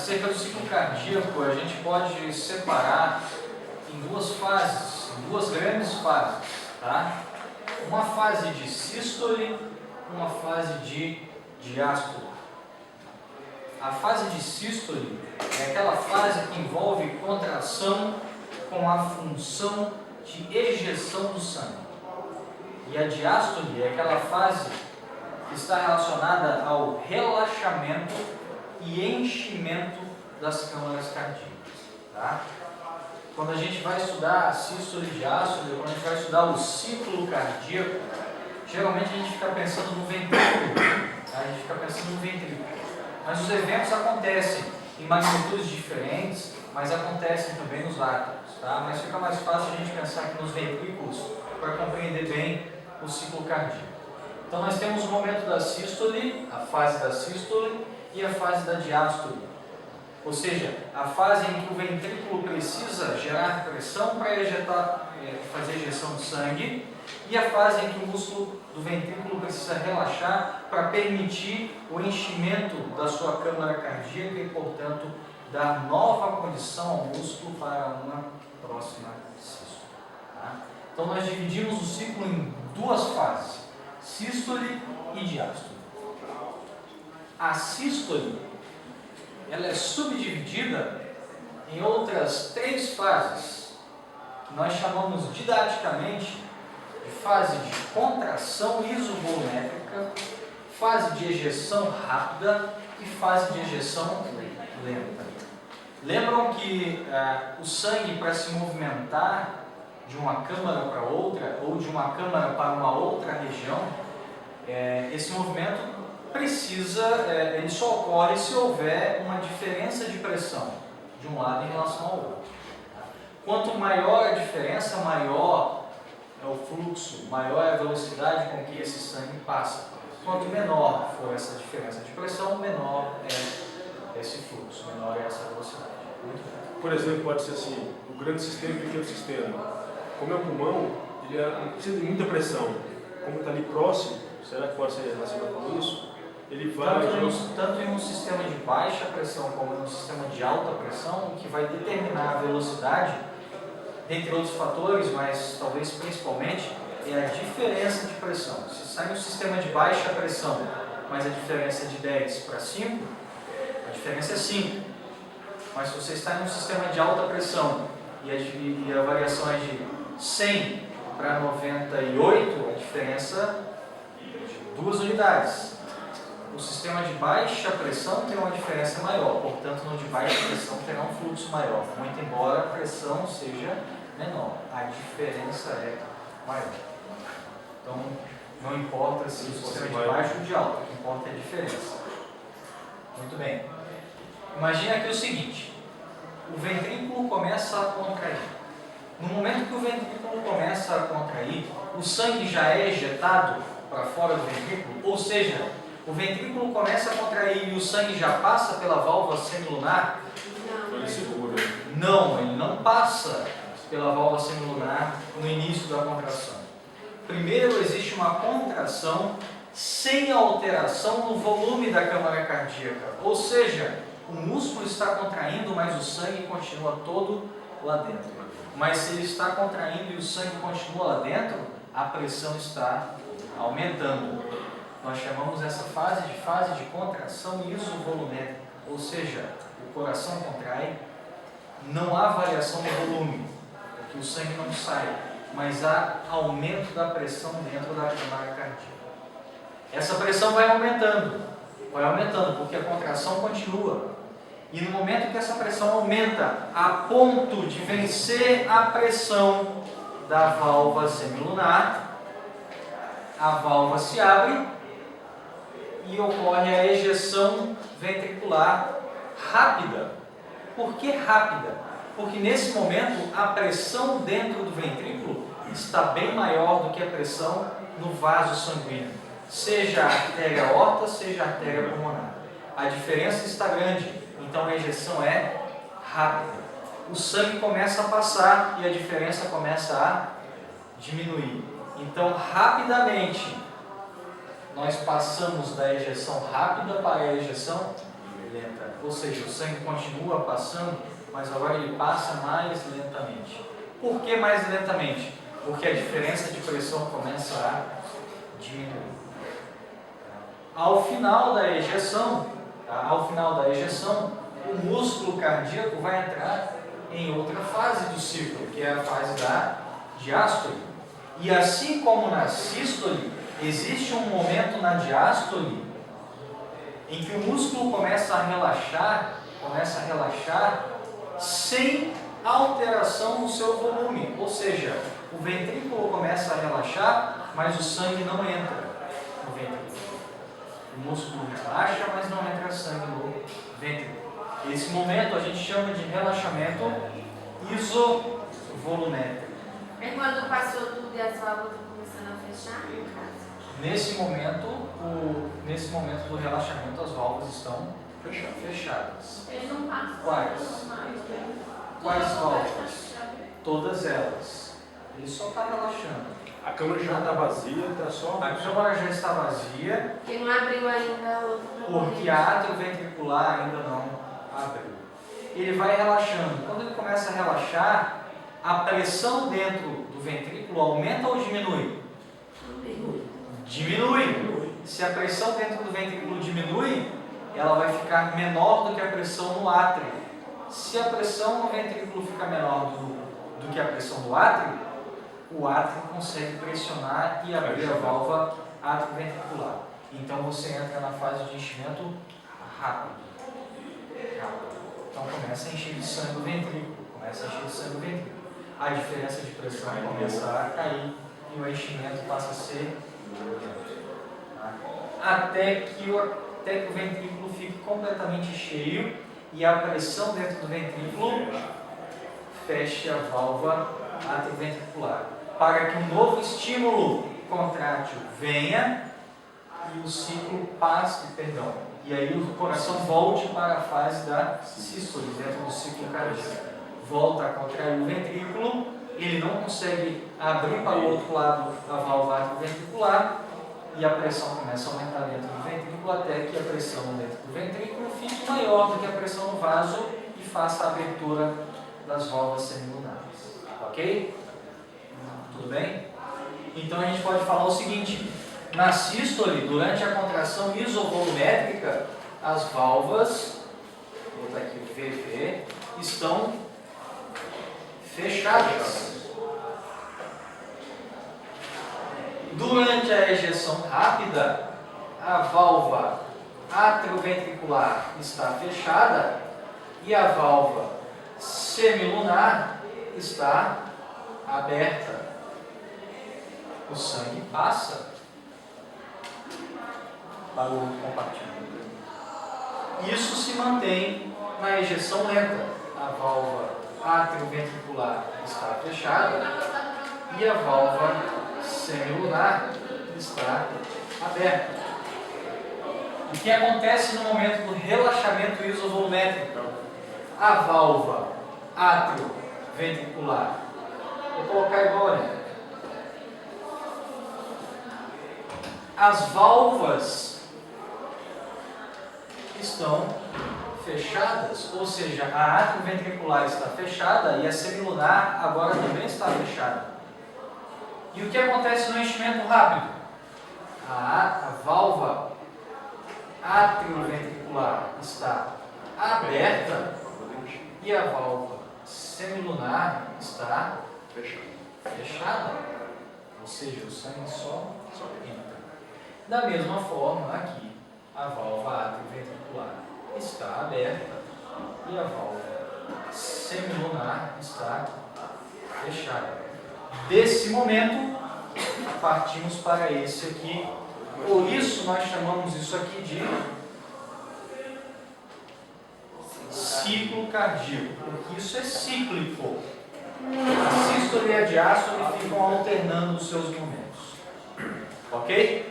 Acerca do ciclo cardíaco, a gente pode separar em duas fases, em duas grandes fases, tá? Uma fase de sístole, uma fase de diástole. A fase de sístole é aquela fase que envolve contração com a função de ejeção do sangue. E a diástole é aquela fase que está relacionada ao relaxamento e enchimento das câmaras cardíacas. Tá? Quando a gente vai estudar a sístole e diástole, quando a gente vai estudar o ciclo cardíaco, geralmente a gente fica pensando no ventrículo. Tá? A gente fica pensando no ventrículo. Mas os eventos acontecem em magnitudes diferentes, mas acontecem também nos átomos. Tá? Mas fica mais fácil a gente pensar aqui nos ventrículos para compreender bem o ciclo cardíaco. Então nós temos o momento da sístole, a fase da sístole e a fase da diástole. Ou seja, a fase em que o ventrículo precisa gerar pressão para fazer ejeção de sangue, e a fase em que o músculo do ventrículo precisa relaxar para permitir o enchimento da sua câmara cardíaca e, portanto, dar nova condição ao músculo para uma próxima sístole. Tá? Então nós dividimos o ciclo em duas fases, sístole e diástole. A sístole, ela é subdividida em outras três fases, que nós chamamos didaticamente de fase de contração isovolumétrica, fase de ejeção rápida e fase de ejeção lenta. Lembram que o sangue, para se movimentar de uma câmara para outra ou de uma câmara para uma outra região, esse movimento ele só ocorre se houver uma diferença de pressão de um lado em relação ao outro. Quanto maior a diferença, maior é o fluxo, maior é a velocidade com que esse sangue passa. Quanto menor for essa diferença de pressão, menor é esse fluxo, menor é essa velocidade. Por exemplo, pode ser assim, o grande sistema e o pequeno sistema. Como é o pulmão, ele não precisa de muita pressão. Como está ali próximo, será que pode ser relacionado com isso? Ele vai... Tanto em um sistema de baixa pressão como em um sistema de alta pressão, o que vai determinar a velocidade, dentre outros fatores, mas talvez principalmente, é a diferença de pressão. Se sai um sistema de baixa pressão, mas a diferença é de 10 para 5, a diferença é 5. Mas se você está em um sistema de alta pressão e a variação é de 100 para 98, a diferença é de 2 unidades. O sistema de baixa pressão tem uma diferença maior, portanto, no de baixa pressão terá um fluxo maior, muito embora a pressão seja menor, a diferença é maior. Então, não importa se o sistema é de baixo ou de alto, o que importa é a diferença. Muito bem. Imagina aqui o seguinte, o ventrículo começa a contrair. No momento que o ventrículo começa a contrair, o sangue já é ejetado para fora do ventrículo, ou seja, o ventrículo começa a contrair e o sangue já passa pela válvula semilunar? Não, ele não passa pela válvula semilunar no início da contração. Primeiro existe uma contração sem alteração no volume da câmara cardíaca, ou seja, o músculo está contraindo, mas o sangue continua todo lá dentro. Mas se ele está contraindo e o sangue continua lá dentro, a pressão está aumentando. Nós chamamos essa fase de contração isovolumétrica, ou seja, o coração contrai, não há variação no volume, porque o sangue não sai, mas há aumento da pressão dentro da câmara cardíaca. Essa pressão vai aumentando, porque a contração continua. E no momento que essa pressão aumenta a ponto de vencer a pressão da válvula semilunar, a válvula se abre e ocorre a ejeção ventricular rápida. Por que rápida? Porque nesse momento a pressão dentro do ventrículo está bem maior do que a pressão no vaso sanguíneo, seja a artéria aorta, seja a artéria pulmonar. A diferença está grande, então a ejeção é rápida. O sangue começa a passar e a diferença começa a diminuir. Então, rapidamente, nós passamos da ejeção rápida para a ejeção lenta. Ou seja, o sangue continua passando, mas agora ele passa mais lentamente. Por que mais lentamente? Porque a diferença de pressão começa a diminuir. Ao final da ejeção, o músculo cardíaco vai entrar em outra fase do ciclo, que é a fase da diástole. E assim como na sístole, existe um momento na diástole em que o músculo começa a relaxar sem alteração no seu volume. Ou seja, o ventrículo começa a relaxar, mas o sangue não entra no ventrículo. O músculo relaxa, mas não entra sangue no ventrículo. Esse momento a gente chama de relaxamento isovolumétrico. É quando passou tudo e as válvulas estão começando a fechar, no caso? Nesse momento do relaxamento, as válvulas estão fechadas. Ele não passa. Quais? Quais válvulas? Todas elas. Ele só está relaxando. A câmara já está vazia, está só... A câmara já está vazia. Porque não abriu ainda o outro. Porque a átrio ventricular ainda não abriu. Ele vai relaxando. Quando ele começa a relaxar, a pressão dentro do ventrículo aumenta ou diminui? Diminui. Se a pressão dentro do ventrículo diminui, ela vai ficar menor do que a pressão no átrio. Se a pressão no ventrículo fica menor do que a pressão do átrio, o átrio consegue pressionar e abrir a válvula atrioventricular. Então você entra na fase de enchimento rápido. Então começa a encher de sangue o ventrículo. A diferença de pressão começa a cair e o enchimento passa a ser até que o ventrículo fique completamente cheio e a pressão dentro do ventrículo feche a válvula atrioventricular, para que um novo estímulo contrátil venha e o ciclo passe, e aí o coração volte para a fase da sístole, dentro do ciclo cardíaco. Volta a contrair o ventrículo, ele não consegue abrir para o outro lado a válvula atrioventricular e a pressão começa a aumentar dentro do ventrículo até que a pressão dentro do ventrículo fique maior do que a pressão no vaso e faça a abertura das válvulas semilunares. Ok? Tudo bem? Então a gente pode falar o seguinte: na sístole, durante a contração isovolumétrica, as válvulas, vou botar aqui o VV, estão fechadas. Durante a ejeção rápida, a válvula atrioventricular está fechada e a válvula semilunar está aberta. O sangue passa para o outro compartimento. Isso se mantém na ejeção lenta. A válvula atrioventricular está fechada e a válvula semilunar está aberta. O que acontece no momento do relaxamento isovolumétrico? A válvula atrioventricular, vou colocar igual, né? As válvulas estão fechadas, ou seja, a atrioventricular está fechada e a semilunar agora também está fechada. E o que acontece no enchimento rápido? A válvula atrioventricular está aberta e a válvula semilunar está fechada. Ou seja, o sangue só entra. Da mesma forma, aqui, a válvula atrioventricular está aberta e a válvula semilunar está fechada. Desse momento, partimos para esse aqui. Por isso, nós chamamos isso aqui de ciclo cardíaco, porque isso é cíclico. A sístole e a diástole ficam alternando os seus momentos. Ok?